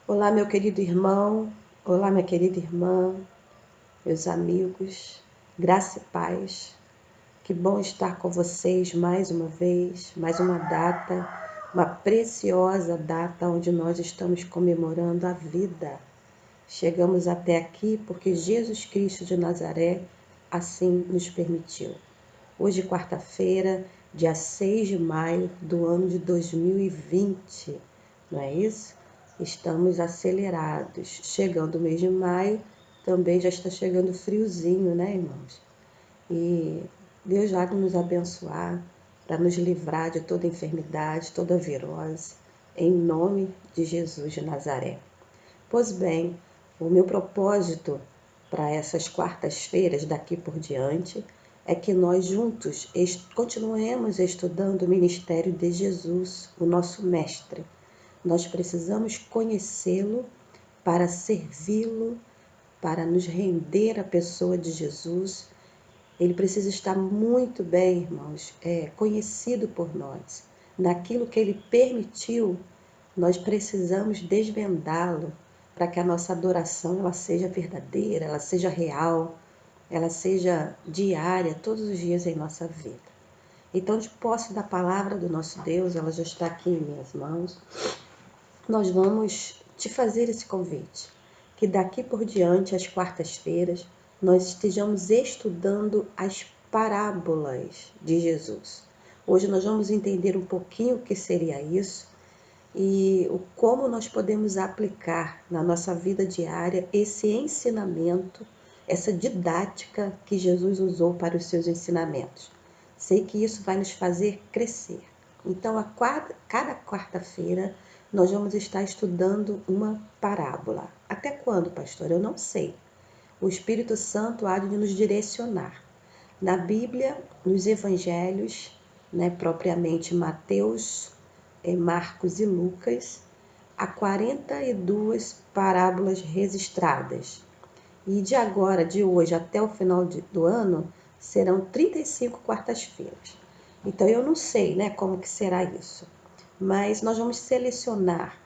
Olá, meu querido irmão, olá, minha querida irmã, meus amigos, graça e paz. Que bom estar com vocês mais uma vez, mais uma data, uma preciosa data onde nós estamos comemorando a vida. Chegamos até aqui porque Jesus Cristo de Nazaré assim nos permitiu. Hoje, quarta-feira, dia 6 de maio do ano de 2020, não é isso? Estamos acelerados. Chegando o mês de maio, também já está chegando friozinho, né, irmãos? E Deus vai nos abençoar para nos livrar de toda enfermidade, toda virose, em nome de Jesus de Nazaré. Pois bem, o meu propósito para essas quartas-feiras daqui por diante é que nós juntos continuemos estudando o ministério de Jesus, o nosso mestre. Nós precisamos conhecê-lo para servi-lo, para nos render à pessoa de Jesus. Ele precisa estar muito bem, irmãos, conhecido por nós. Naquilo que ele permitiu, nós precisamos desvendá-lo para que a nossa adoração ela seja verdadeira, ela seja real, ela seja diária, todos os dias em nossa vida. Então, de posse da palavra do nosso Deus, ela já está aqui em minhas mãos, nós vamos te fazer esse convite, que daqui por diante, às quartas-feiras, nós estejamos estudando as parábolas de Jesus. Hoje nós vamos entender um pouquinho o que seria isso e como nós podemos aplicar na nossa vida diária esse ensinamento, essa didática que Jesus usou para os seus ensinamentos. Sei que isso vai nos fazer crescer. Então, cada quarta-feira, nós vamos estar estudando uma parábola. Até quando, pastor? Eu não sei. O Espírito Santo há de nos direcionar. Na Bíblia, nos Evangelhos, propriamente Mateus, Marcos e Lucas, há 42 parábolas registradas. E de hoje até o final do ano, serão 35 quartas-feiras. Então eu não sei, como que será isso. Mas nós vamos selecionar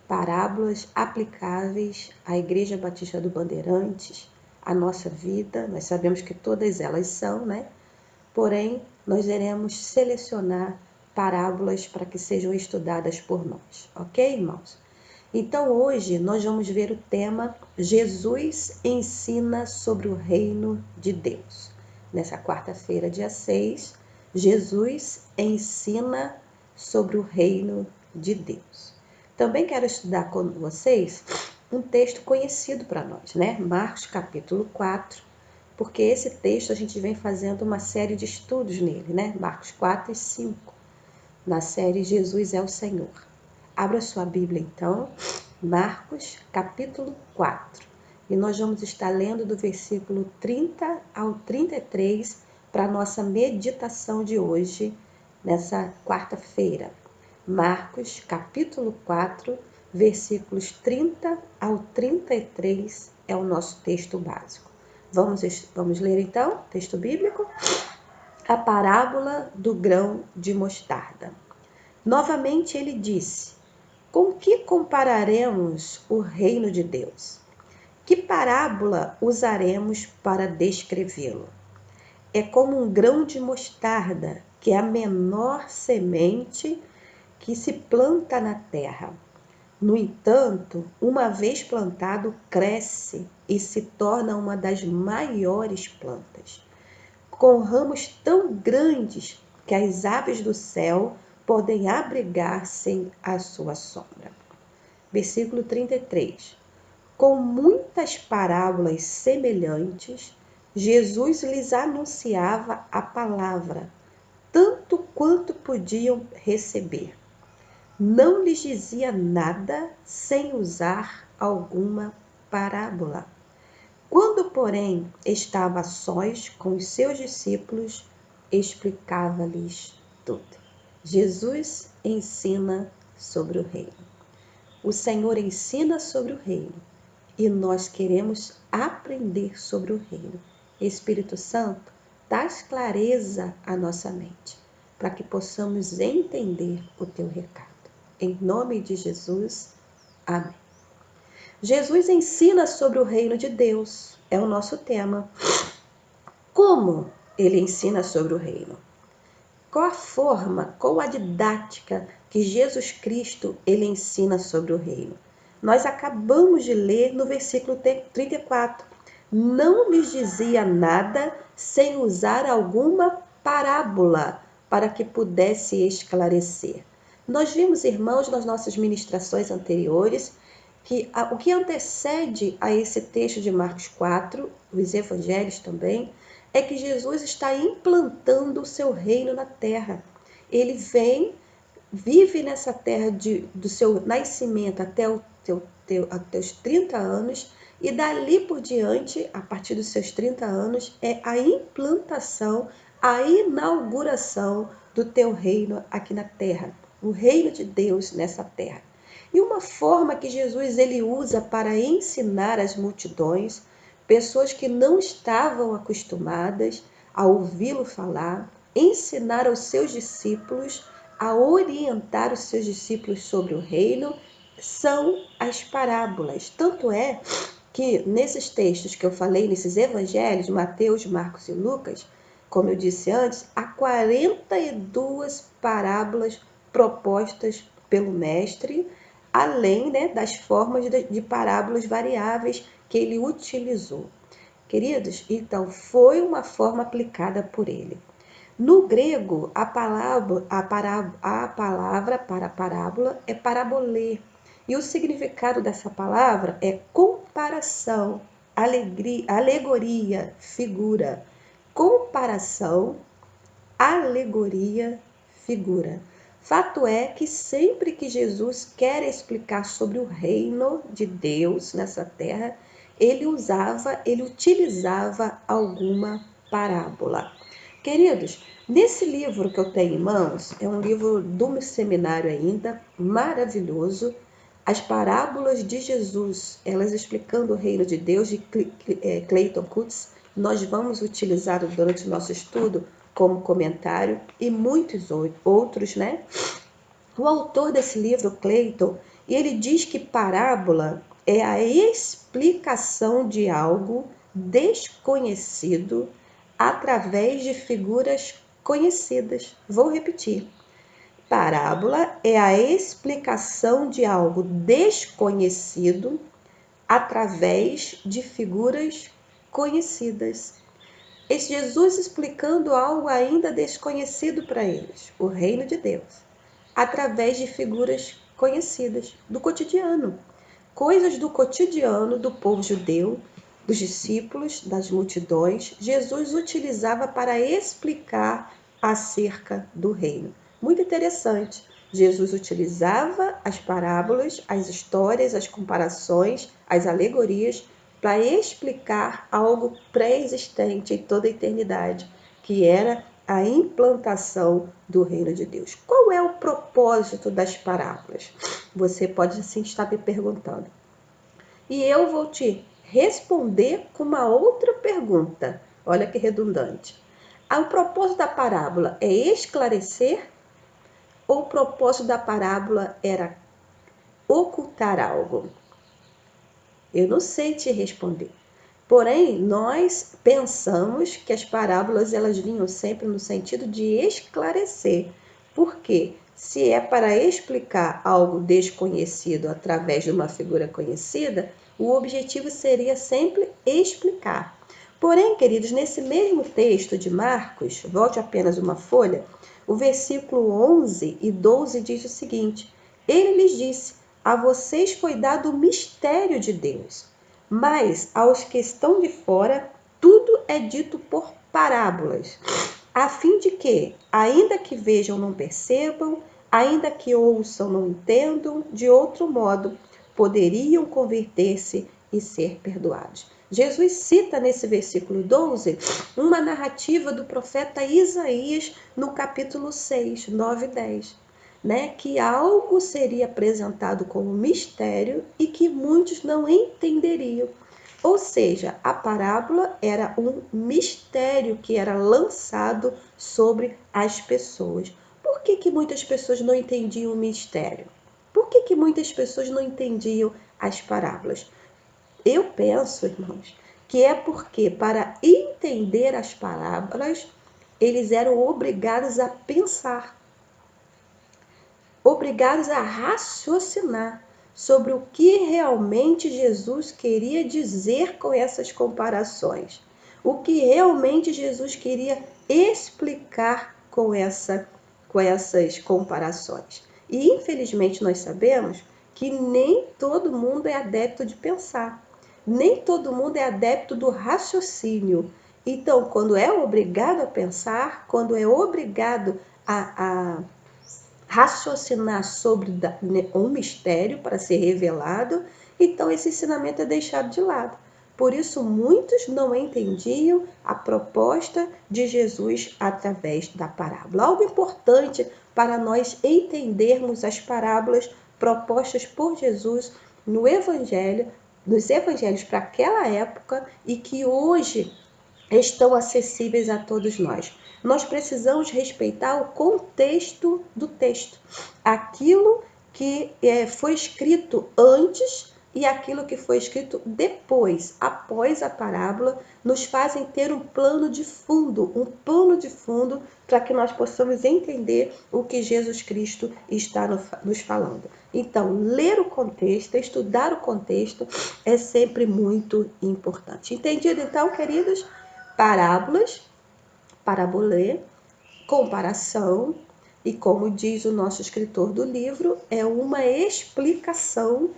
parábolas aplicáveis à Igreja Batista do Bandeirantes, à nossa vida. Nós sabemos que todas elas são, Porém, nós iremos selecionar parábolas para que sejam estudadas por nós, ok, irmãos? Então, hoje nós vamos ver o tema Jesus ensina sobre o reino de Deus. Nessa quarta-feira, dia 6, Jesus ensina sobre o reino de Deus. Também quero estudar com vocês um texto conhecido para nós, Marcos capítulo 4, porque esse texto a gente vem fazendo uma série de estudos nele, Marcos 4 e 5, na série Jesus é o Senhor. Abra sua Bíblia então, Marcos capítulo 4, e nós vamos estar lendo do versículo 30 ao 33 para a nossa meditação de hoje, nessa quarta-feira. Marcos capítulo 4, versículos 30 ao 33 é o nosso texto básico. Vamos ler então, texto bíblico? A parábola do grão de mostarda. Novamente ele disse: com que compararemos o reino de Deus? Que parábola usaremos para descrevê-lo? É como um grão de mostarda, que é a menor semente que se planta na terra. No entanto, uma vez plantado, cresce e se torna uma das maiores plantas, com ramos tão grandes que as aves do céu podem abrigar-se à sua sombra. Versículo 33. Com muitas parábolas semelhantes, Jesus lhes anunciava a palavra, tanto quanto podiam receber. Não lhes dizia nada sem usar alguma parábola. Quando, porém, estava a sós com os seus discípulos, explicava-lhes tudo. Jesus ensina sobre o reino. O Senhor ensina sobre o reino e nós queremos aprender sobre o reino. Espírito Santo, traz clareza à nossa mente, para que possamos entender o teu recado. Em nome de Jesus, amém. Jesus ensina sobre o reino de Deus, é o nosso tema. Como ele ensina sobre o reino? Qual a forma, qual a didática que Jesus Cristo ele ensina sobre o reino? Nós acabamos de ler no versículo 34. Não lhes dizia nada sem usar alguma parábola para que pudesse esclarecer. Nós vimos, irmãos, nas nossas ministrações anteriores, que o que antecede a esse texto de Marcos 4, os evangelhos também, é que Jesus está implantando o seu reino na terra. Ele vem, vive nessa terra do seu nascimento até os 30 anos, e dali por diante, a partir dos seus 30 anos, é a implantação, a inauguração do teu reino aqui na terra, o reino de Deus nessa terra. E uma forma que Jesus ele usa para ensinar as multidões, pessoas que não estavam acostumadas a ouvi-lo falar, ensinar aos seus discípulos, a orientar os seus discípulos sobre o reino, são as parábolas. Tanto é que nesses textos que eu falei, nesses evangelhos, Mateus, Marcos e Lucas, como eu disse antes, há 42 parábolas propostas pelo mestre, além, né, das formas de parábolas variáveis que ele utilizou. Queridos, então foi uma forma aplicada por ele. No grego, a palavra para parábola é parabolê. E o significado dessa palavra é comparação, alegoria, figura. Comparação, alegoria, figura. Fato é que sempre que Jesus quer explicar sobre o reino de Deus nessa terra, ele utilizava alguma parábola. Queridos, nesse livro que eu tenho em mãos, é um livro do seminário ainda, maravilhoso, As Parábolas de Jesus, elas explicando o reino de Deus, de Clayton Coates. Nós vamos utilizar durante o nosso estudo como comentário, e muitos outros, né? O autor desse livro, Clayton, ele diz que parábola é a explicação de algo desconhecido através de figuras conhecidas. Vou repetir. Parábola é a explicação de algo desconhecido através de figuras conhecidas. Esse Jesus explicando algo ainda desconhecido para eles, o reino de Deus, através de figuras conhecidas do cotidiano, coisas do cotidiano do povo judeu, dos discípulos, das multidões, Jesus utilizava para explicar acerca do reino. Muito interessante. Jesus utilizava as parábolas, as histórias, as comparações, as alegorias para explicar algo pré-existente em toda a eternidade, que era a implantação do reino de Deus. Qual é o propósito das parábolas? Você pode assim estar me perguntando. E eu vou te responder com uma outra pergunta. Olha que redundante. O propósito da parábola é esclarecer, ou o propósito da parábola era ocultar algo? Eu não sei te responder. Porém, nós pensamos que as parábolas elas vinham sempre no sentido de esclarecer. Por quê? Se é para explicar algo desconhecido através de uma figura conhecida, o objetivo seria sempre explicar. Porém, queridos, nesse mesmo texto de Marcos, volte apenas uma folha, o versículo 11 e 12 diz o seguinte: Ele lhes disse: a vocês foi dado o mistério de Deus, mas aos que estão de fora, tudo é dito por parábolas, a fim de que, ainda que vejam, não percebam, ainda que ouçam, não entendam, de outro modo, poderiam converter-se e ser perdoados. Jesus cita nesse versículo 12 uma narrativa do profeta Isaías no capítulo 6, 9 e 10. Né, que algo seria apresentado como mistério e que muitos não entenderiam. Ou seja, a parábola era um mistério que era lançado sobre as pessoas. Por que muitas pessoas não entendiam o mistério? Por que muitas pessoas não entendiam as parábolas? Eu penso, irmãos, que é porque para entender as parábolas, eles eram obrigados a pensar, obrigados a raciocinar sobre o que realmente Jesus queria dizer com essas comparações, o que realmente Jesus queria explicar com essas comparações. E infelizmente nós sabemos que nem todo mundo é adepto de pensar, nem todo mundo é adepto do raciocínio. Então, quando é obrigado a pensar, quando é obrigado a raciocinar sobre um mistério para ser revelado, então esse ensinamento é deixado de lado. Por isso, muitos não entendiam a proposta de Jesus através da parábola. Algo importante para nós entendermos as parábolas propostas por Jesus no Evangelho, nos evangelhos para aquela época e que hoje estão acessíveis a todos nós. Nós precisamos respeitar o contexto do texto, aquilo que foi escrito antes e aquilo que foi escrito depois, após a parábola, nos fazem ter um pano de fundo para que nós possamos entender o que Jesus Cristo está nos falando. Então, ler o contexto, estudar o contexto é sempre muito importante. Entendido então, queridos? Parábolas, parabolê, comparação, e como diz o nosso escritor do livro, é uma explicação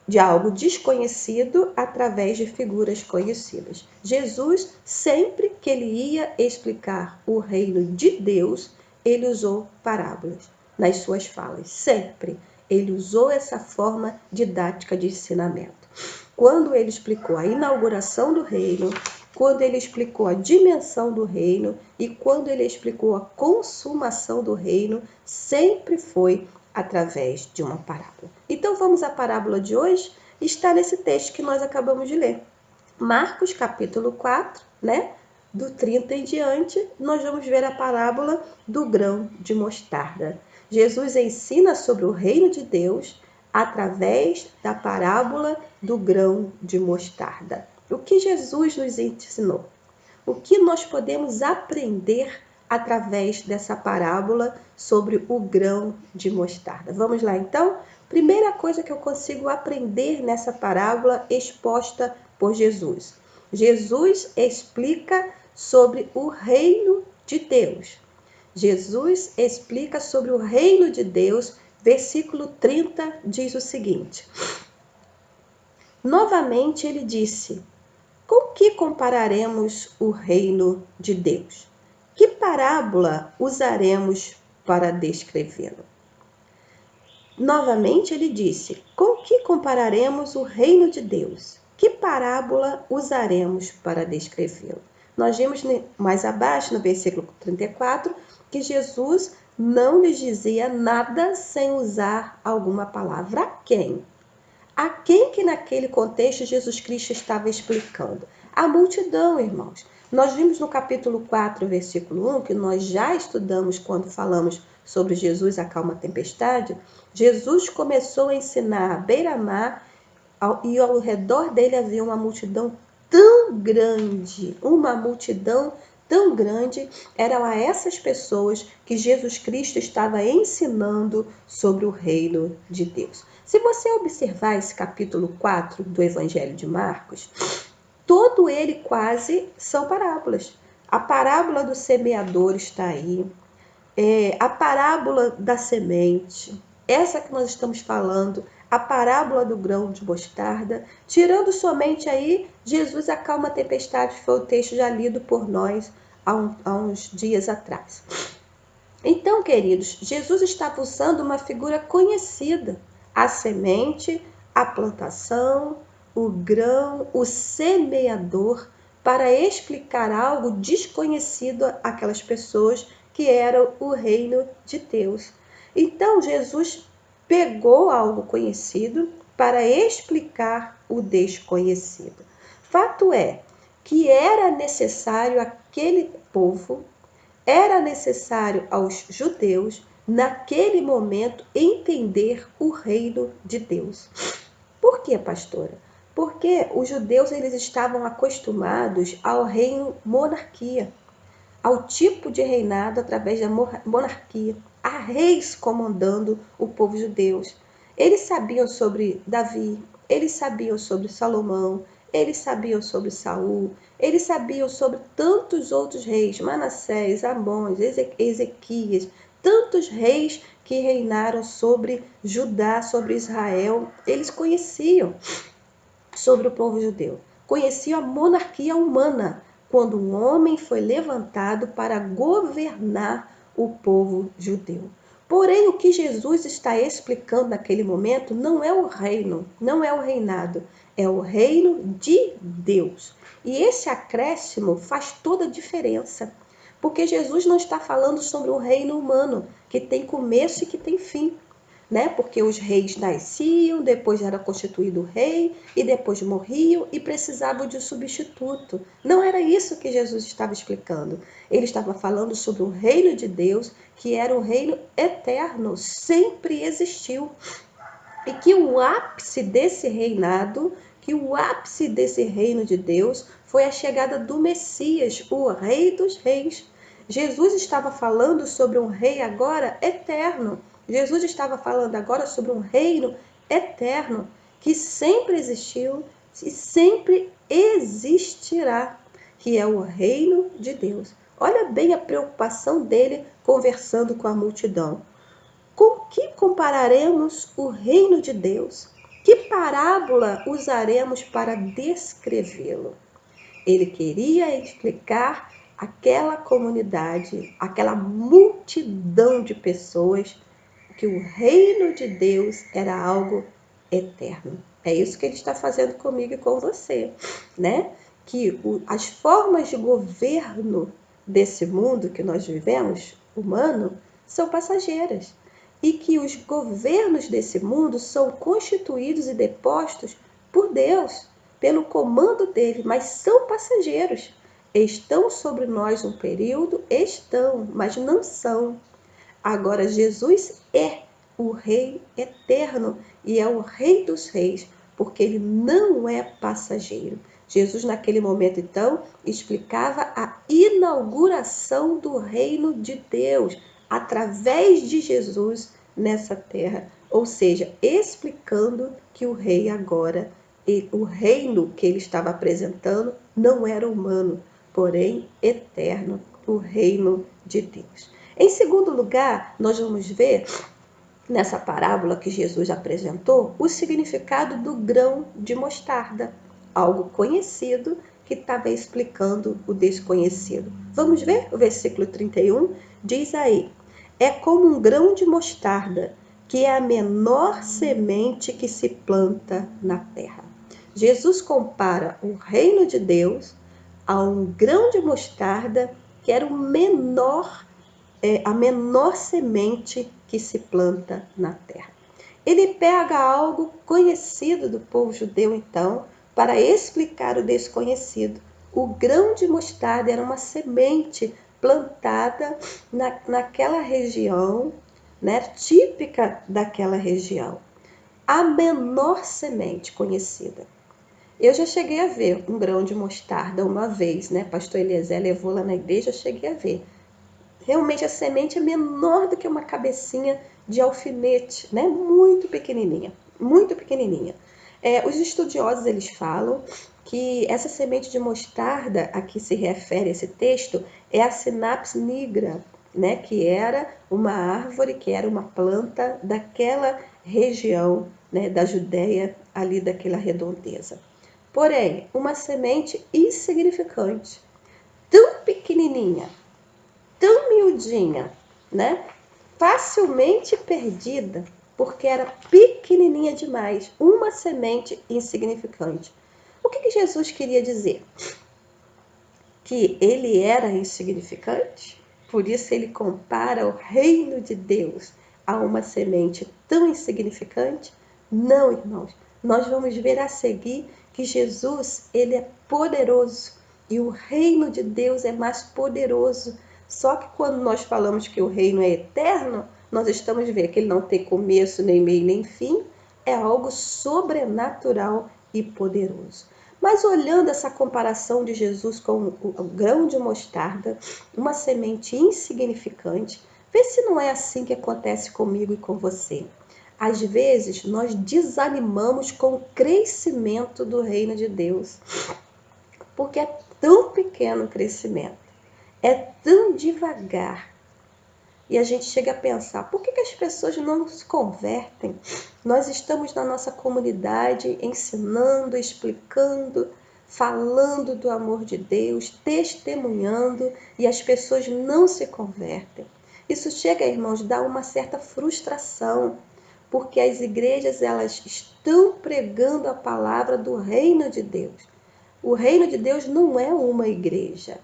de algo desconhecido através de figuras conhecidas. Jesus, sempre que ele ia explicar o reino de Deus, ele usou parábolas nas suas falas, sempre. Ele usou essa forma didática de ensinamento. Quando ele explicou a inauguração do reino, quando ele explicou a dimensão do reino e quando ele explicou a consumação do reino, sempre foi através de uma parábola. Então vamos à parábola de hoje? Está nesse texto que nós acabamos de ler. Marcos capítulo 4, do 30 em diante, nós vamos ver a parábola do grão de mostarda. Jesus ensina sobre o reino de Deus através da parábola do grão de mostarda. O que Jesus nos ensinou? O que nós podemos aprender através dessa parábola sobre o grão de mostarda? Vamos lá então? Primeira coisa que eu consigo aprender nessa parábola exposta por Jesus. Jesus explica sobre o reino de Deus. Jesus explica sobre o reino de Deus. Versículo 30 diz o seguinte: novamente ele disse: com que compararemos o reino de Deus? Que parábola usaremos para descrevê-lo? Novamente ele disse: com que compararemos o reino de Deus? Que parábola usaremos para descrevê-lo? Nós vimos mais abaixo, no versículo 34, que Jesus não lhes dizia nada sem usar alguma palavra. A quem? A quem que naquele contexto Jesus Cristo estava explicando? A multidão, irmãos. Nós vimos no capítulo 4, versículo 1, que nós já estudamos quando falamos sobre Jesus acalma a tempestade. Jesus começou a ensinar à beira-mar e ao redor dele havia uma multidão tão grande, eram a essas pessoas que Jesus Cristo estava ensinando sobre o reino de Deus. Se você observar esse capítulo 4 do Evangelho de Marcos, todo ele quase são parábolas. A parábola do semeador está aí, a parábola da semente, essa que nós estamos falando, a parábola do grão de mostarda, tirando somente aí, Jesus acalma a tempestade, foi o texto já lido por nós há uns dias atrás. Então, queridos, Jesus estava usando uma figura conhecida, a semente, a plantação, o grão, o semeador, para explicar algo desconhecido àquelas pessoas que eram o reino de Deus. Então, Jesus pegou algo conhecido para explicar o desconhecido. Fato é que era necessário àquele povo, era necessário aos judeus naquele momento, entender o reino de Deus. Por quê, pastora? Porque os judeus eles estavam acostumados ao reino monarquia, ao tipo de reinado através da monarquia, a reis comandando o povo judeu. Eles sabiam sobre Davi, eles sabiam sobre Salomão, eles sabiam sobre Saul, eles sabiam sobre tantos outros reis, Manassés, Amós, Ezequias, tantos reis que reinaram sobre Judá, sobre Israel. Eles conheciam sobre o povo judeu. Conhecia a monarquia humana, quando um homem foi levantado para governar o povo judeu. Porém, o que Jesus está explicando naquele momento não é o reino, não é o reinado, é o reino de Deus. E esse acréscimo faz toda a diferença, porque Jesus não está falando sobre o reino humano, que tem começo e que tem fim. Porque os reis nasciam, depois era constituído o rei, e depois morriam e precisavam de um substituto. Não era isso que Jesus estava explicando. Ele estava falando sobre o reino de Deus, que era um reino eterno, sempre existiu. E que o ápice desse reinado, que o ápice desse reino de Deus foi a chegada do Messias, o Rei dos Reis. Jesus estava falando sobre um rei agora eterno. Jesus estava falando agora sobre um reino eterno que sempre existiu e sempre existirá, que é o reino de Deus. Olha bem a preocupação dele conversando com a multidão. Com que compararemos o reino de Deus? Que parábola usaremos para descrevê-lo? Ele queria explicar àquela comunidade, àquela multidão de pessoas, que o reino de Deus era algo eterno. É isso que ele está fazendo comigo e com você, né? Que as formas de governo desse mundo que nós vivemos, humano, são passageiras. E que os governos desse mundo são constituídos e depostos por Deus, pelo comando dele, mas são passageiros. Estão sobre nós um período? Estão, mas não são. Agora, Jesus é o Rei eterno e é o Rei dos Reis, porque ele não é passageiro. Jesus, naquele momento, então, explicava a inauguração do reino de Deus através de Jesus nessa terra. Ou seja, explicando que o rei agora, o reino que ele estava apresentando, não era humano, porém eterno, o reino de Deus. Em segundo lugar, nós vamos ver nessa parábola que Jesus apresentou o significado do grão de mostarda, algo conhecido que estava explicando o desconhecido. Vamos ver o versículo 31? Diz aí: é como um grão de mostarda, que é a menor semente que se planta na terra. Jesus compara o reino de Deus a um grão de mostarda, que era a menor semente que se planta na terra. Ele pega algo conhecido do povo judeu, então, para explicar o desconhecido. O grão de mostarda era uma semente plantada naquela região, né, típica daquela região. A menor semente conhecida. Eu já cheguei a ver um grão de mostarda uma vez, né? Pastor Eliezer levou lá na igreja, eu cheguei a ver. Realmente a semente é menor do que uma cabecinha de alfinete, né? Muito pequenininha, muito pequenininha. Os estudiosos eles falam que essa semente de mostarda a que se refere esse texto é a Cynaps nigra, né? Que era uma árvore, que era uma planta daquela região, né? Da Judéia, ali daquela redondeza. Porém, uma semente insignificante, tão pequenininha, tão miudinha, né? Facilmente perdida, porque era pequenininha demais, uma semente insignificante. O que Jesus queria dizer? Que ele era insignificante? Por isso ele compara o reino de Deus a uma semente tão insignificante? Não, irmãos. Nós vamos ver a seguir que Jesus, ele é poderoso e o reino de Deus é mais poderoso. Só que quando nós falamos que o reino é eterno, nós estamos vendo que ele não tem começo, nem meio, nem fim, é algo sobrenatural e poderoso. Mas olhando essa comparação de Jesus com o grão de mostarda, uma semente insignificante, vê se não é assim que acontece comigo e com você. Às vezes, nós desanimamos com o crescimento do reino de Deus, porque é tão pequeno o crescimento, é tão devagar. E a gente chega a pensar, por que as pessoas não se convertem? Nós estamos na nossa comunidade ensinando, explicando, falando do amor de Deus, testemunhando, e as pessoas não se convertem. Isso chega, irmãos, a dar uma certa frustração, porque as igrejas elas estão pregando a palavra do reino de Deus. O reino de Deus não é uma igreja.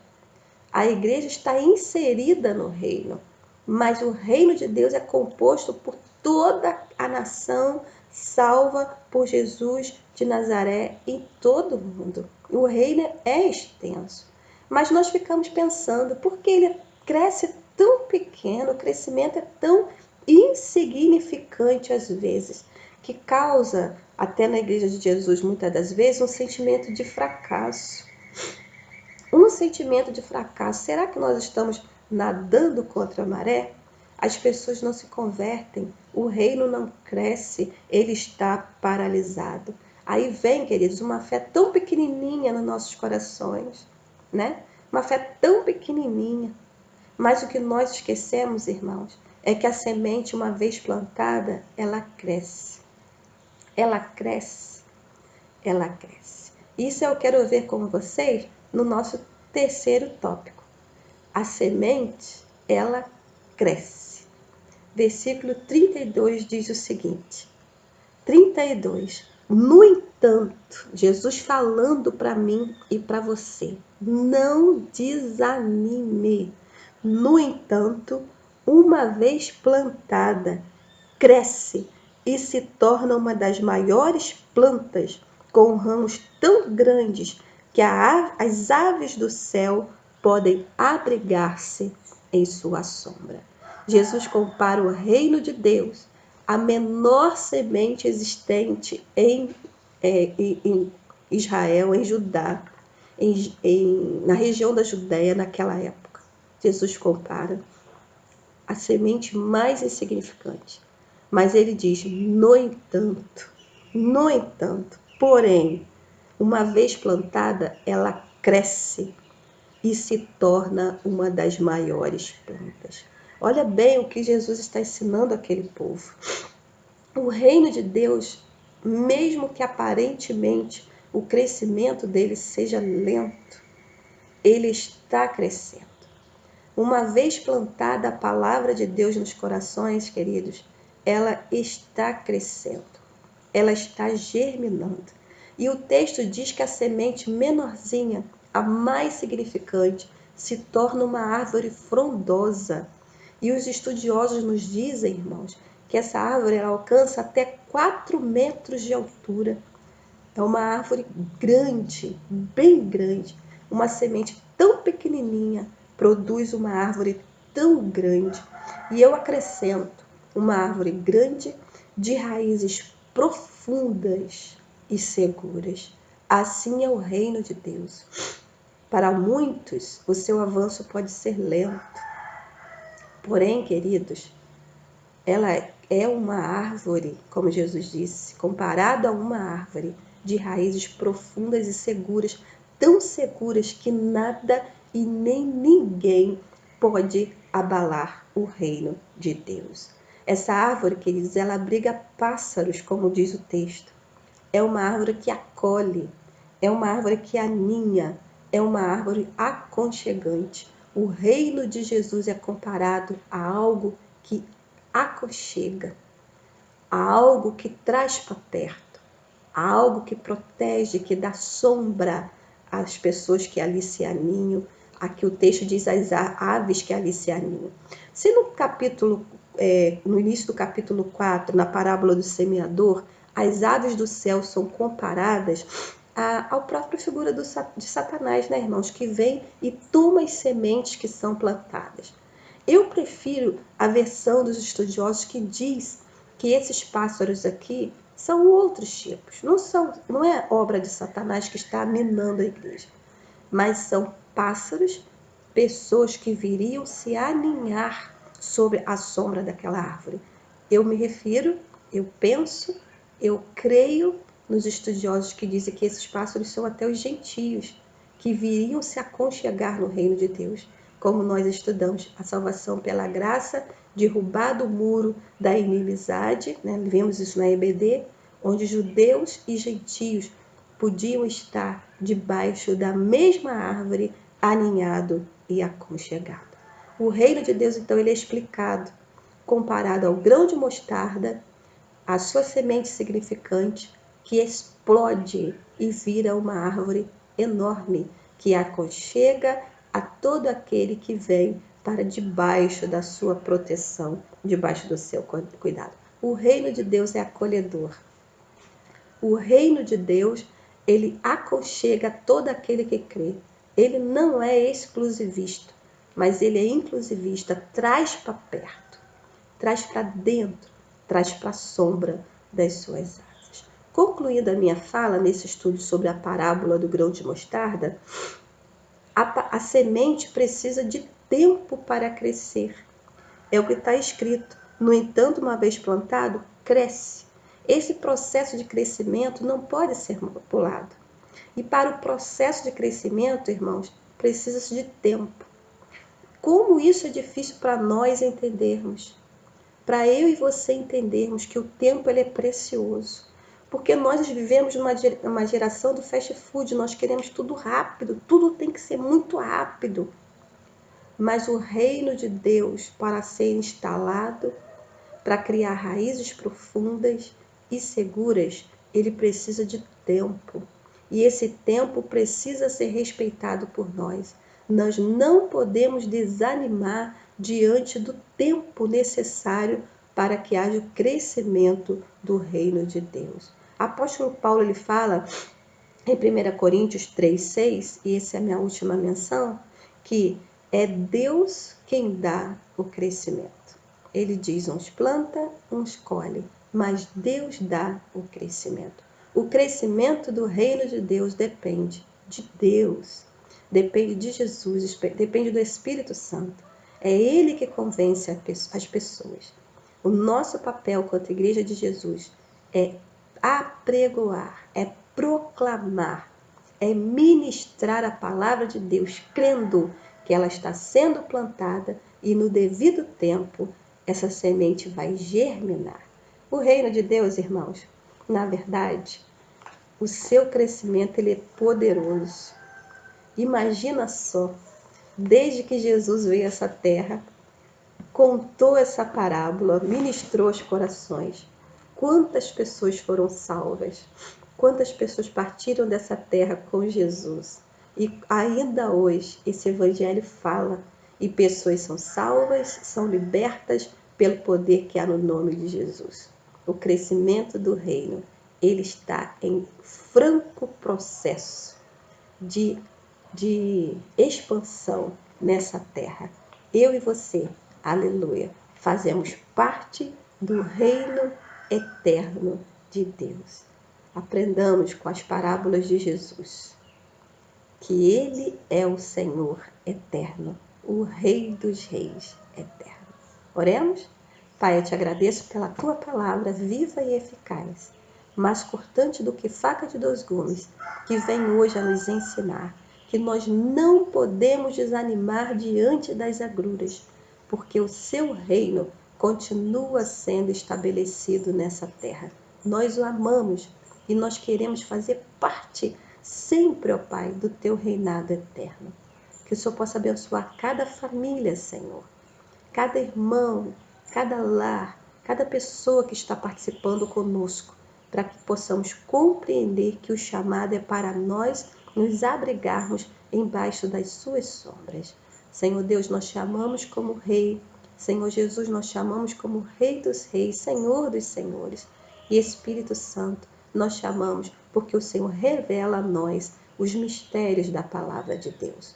A igreja está inserida no reino, mas o reino de Deus é composto por toda a nação salva por Jesus de Nazaré em todo o mundo. O reino é extenso, mas nós ficamos pensando, por que ele cresce tão pequeno, o crescimento é tão insignificante às vezes, que causa, até na igreja de Jesus, muitas das vezes, um sentimento de fracasso. Um sentimento de fracasso. Será que nós estamos nadando contra a maré? As pessoas não se convertem, o reino não cresce, ele está paralisado. Aí vem, queridos, uma fé tão pequenininha nos nossos corações, né? Uma fé tão pequenininha. Mas o que nós esquecemos, irmãos, é que a semente, uma vez plantada, ela cresce. Ela cresce. Ela cresce. Isso eu quero ver com vocês no nosso terceiro tópico. A semente, ela cresce. Versículo 32 diz o seguinte. 32. No entanto, Jesus falando para mim e para você, não desanime. No entanto, uma vez plantada, cresce e se torna uma das maiores plantas, com ramos tão grandes que as aves do céu podem abrigar-se em sua sombra. Jesus compara o reino de Deus à menor semente existente em Israel, em Judá, na região da Judéia naquela época. Jesus compara a semente mais insignificante. Mas ele diz, no entanto, porém, uma vez plantada, ela cresce e se torna uma das maiores plantas. Olha bem o que Jesus está ensinando àquele povo. O reino de Deus, mesmo que aparentemente o crescimento dele seja lento, ele está crescendo. Uma vez plantada a palavra de Deus nos corações, queridos, ela está crescendo, ela está germinando. E o texto diz que a semente menorzinha, a mais significante, se torna uma árvore frondosa. E os estudiosos nos dizem, irmãos, que essa árvore ela alcança até 4 metros de altura. É uma árvore grande, bem grande. Uma semente tão pequenininha produz uma árvore tão grande. E eu acrescento, uma árvore grande de raízes profundas e seguras. Assim é o reino de Deus. Para muitos, o seu avanço pode ser lento. Porém, queridos, ela é uma árvore, como Jesus disse, comparado a uma árvore de raízes profundas e seguras, tão seguras que nada e nem ninguém pode abalar o reino de Deus. Essa árvore, queridos, ela abriga pássaros, como diz o texto. É uma árvore que acolhe, é uma árvore que aninha, é uma árvore aconchegante. O reino de Jesus é comparado a algo que aconchega, a algo que traz para perto, a algo que protege, que dá sombra às pessoas que ali se aninham. Aqui o texto diz as aves que ali se aninham. Se no início do capítulo 4, na parábola do semeador, as aves do céu são comparadas ao próprio figura de Satanás, né, irmãos? Que vem e toma as sementes que são plantadas. Eu prefiro a versão dos estudiosos que diz que esses pássaros aqui são outros tipos. Não é obra de Satanás que está minando a igreja, mas são pássaros, pessoas que viriam se aninhar sobre a sombra daquela árvore. Eu me refiro, eu penso, eu creio nos estudiosos que dizem que esses pássaros são até os gentios, que viriam se aconchegar no reino de Deus. Como nós estudamos a salvação pela graça, derrubado o muro da inimizade, né? Vemos isso na EBD, onde judeus e gentios podiam estar debaixo da mesma árvore, aninhado e aconchegado. O reino de Deus, então, ele é explicado, comparado ao grão de mostarda, a sua semente significante, que explode e vira uma árvore enorme, que aconchega a todo aquele que vem para debaixo da sua proteção, debaixo do seu cuidado. O reino de Deus é acolhedor. O reino de Deus, ele aconchega todo aquele que crê. Ele não é exclusivista, mas ele é inclusivista, traz para perto, traz para dentro, traz para a sombra das suas asas. Concluindo a minha fala nesse estudo sobre a parábola do grão de mostarda, a semente precisa de tempo para crescer. É o que está escrito. No entanto, uma vez plantado, cresce. Esse processo de crescimento não pode ser pulado. E para o processo de crescimento, irmãos, precisa-se de tempo. Como isso é difícil para nós entendermos. Para eu e você entendermos que o tempo ele é precioso. Porque nós vivemos numa geração do fast food, nós queremos tudo rápido, tudo tem que ser muito rápido. Mas o reino de Deus, para ser instalado, para criar raízes profundas e seguras, ele precisa de tempo. E esse tempo precisa ser respeitado por nós. Nós não podemos desanimar diante do tempo necessário para que haja o crescimento do reino de Deus. Apóstolo Paulo ele fala em 1 Coríntios 3:6, e essa é a minha última menção, que é Deus quem dá o crescimento. Ele diz, uns planta, uns colhe, mas Deus dá o crescimento. O crescimento do reino de Deus depende de Deus, depende de Jesus, depende do Espírito Santo. É Ele que convence as pessoas. O nosso papel quanto Igreja de Jesus é apregoar, é proclamar, é ministrar a palavra de Deus, crendo que ela está sendo plantada e no devido tempo essa semente vai germinar. O reino de Deus, irmãos, na verdade, o seu crescimento ele é poderoso. Imagina só, desde que Jesus veio a essa terra, contou essa parábola, ministrou os corações. Quantas pessoas foram salvas? Quantas pessoas partiram dessa terra com Jesus? E ainda hoje esse evangelho fala e pessoas são salvas, são libertas pelo poder que há no nome de Jesus. O crescimento do reino, ele está em franco processo de expansão nessa terra. Eu e você, aleluia, fazemos parte do reino eterno de Deus. Aprendamos com as parábolas de Jesus que Ele é o Senhor eterno, o Rei dos Reis eterno. Oremos? Pai, eu te agradeço pela Tua palavra viva e eficaz, mais cortante do que faca de 2 gumes, que vem hoje a nos ensinar que nós não podemos desanimar diante das agruras, porque o Seu reino continua sendo estabelecido nessa terra. Nós o amamos e nós queremos fazer parte sempre, ó Pai, do Teu reinado eterno. Que o Senhor possa abençoar cada família, Senhor, cada irmão, cada lar, cada pessoa que está participando conosco, para que possamos compreender que o chamado é para nós nos abrigarmos embaixo das suas sombras. Senhor Deus, nós te amamos como Rei. Senhor Jesus, nós te amamos como Rei dos Reis, Senhor dos Senhores. E Espírito Santo, nós te amamos porque o Senhor revela a nós os mistérios da palavra de Deus.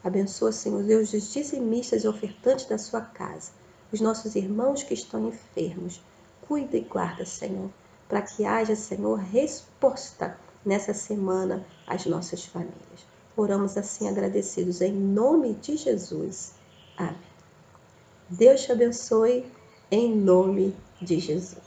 Abençoa, Senhor Deus, os dizimistas e ofertantes da sua casa, os nossos irmãos que estão enfermos. Cuida e guarda, Senhor, para que haja, Senhor, resposta nessa semana às nossas famílias. Oramos assim agradecidos em nome de Jesus. Amém. Deus te abençoe em nome de Jesus.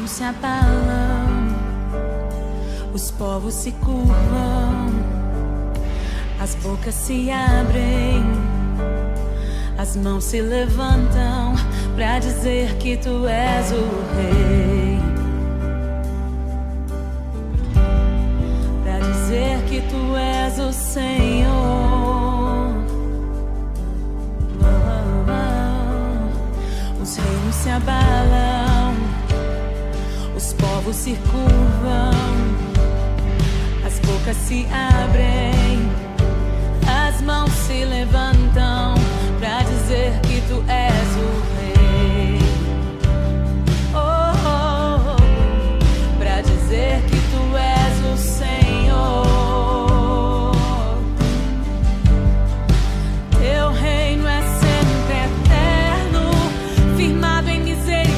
Se abalam, os povos se curvam, as bocas se abrem, as mãos se levantam pra dizer que tu és o rei, pra dizer que tu és o Senhor. Os reinos se abalam, os povos se curvam, as bocas se abrem, as mãos se levantam pra dizer que tu és o rei. Oh, oh, oh, pra dizer que tu és o Senhor. Teu reino é sempre eterno, firmado em misericórdia,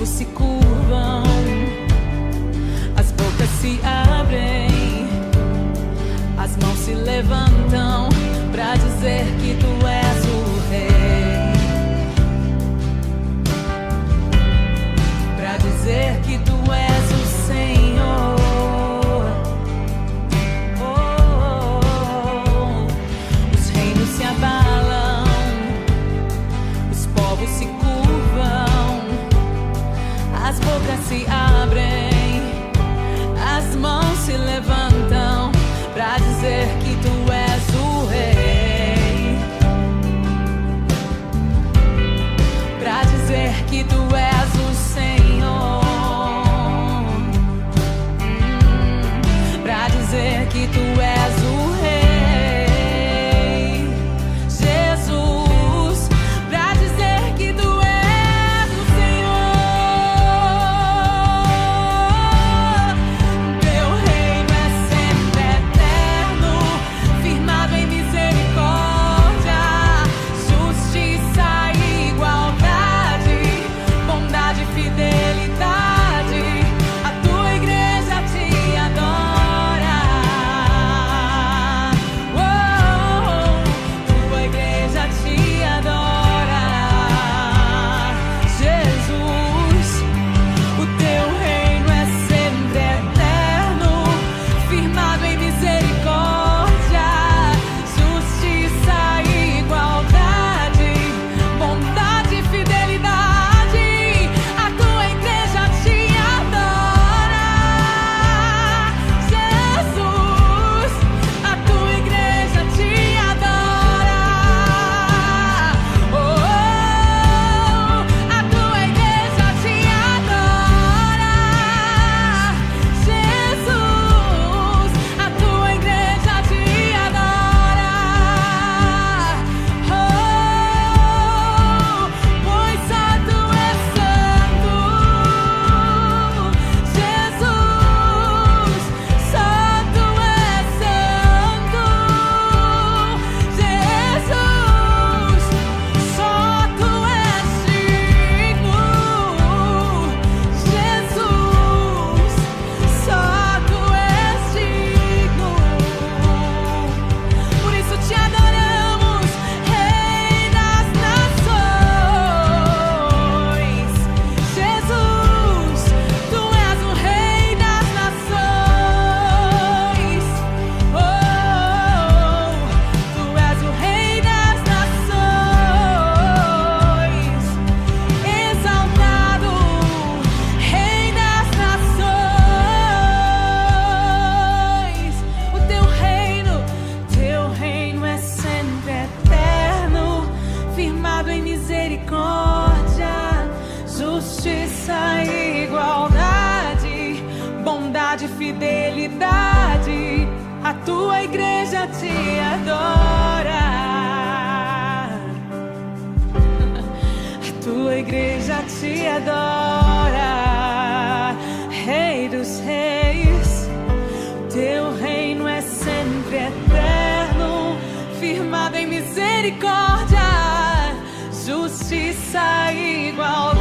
se curvam, as bocas se abrem, as mãos se levantam pra dizer que tu és o rei, pra dizer que tu és o Senhor. Oh, oh, oh. Os reinos se abalam, os povos se curvam, as bocas se abrem, as mãos se levantam pra dizer que tu és o rei, pra dizer que tu és o Senhor, pra dizer que tu és o rei. No fidelidade, a tua igreja te adora. A tua igreja te adora, Rei dos Reis. Teu reino é sempre eterno, firmado em misericórdia, justiça igual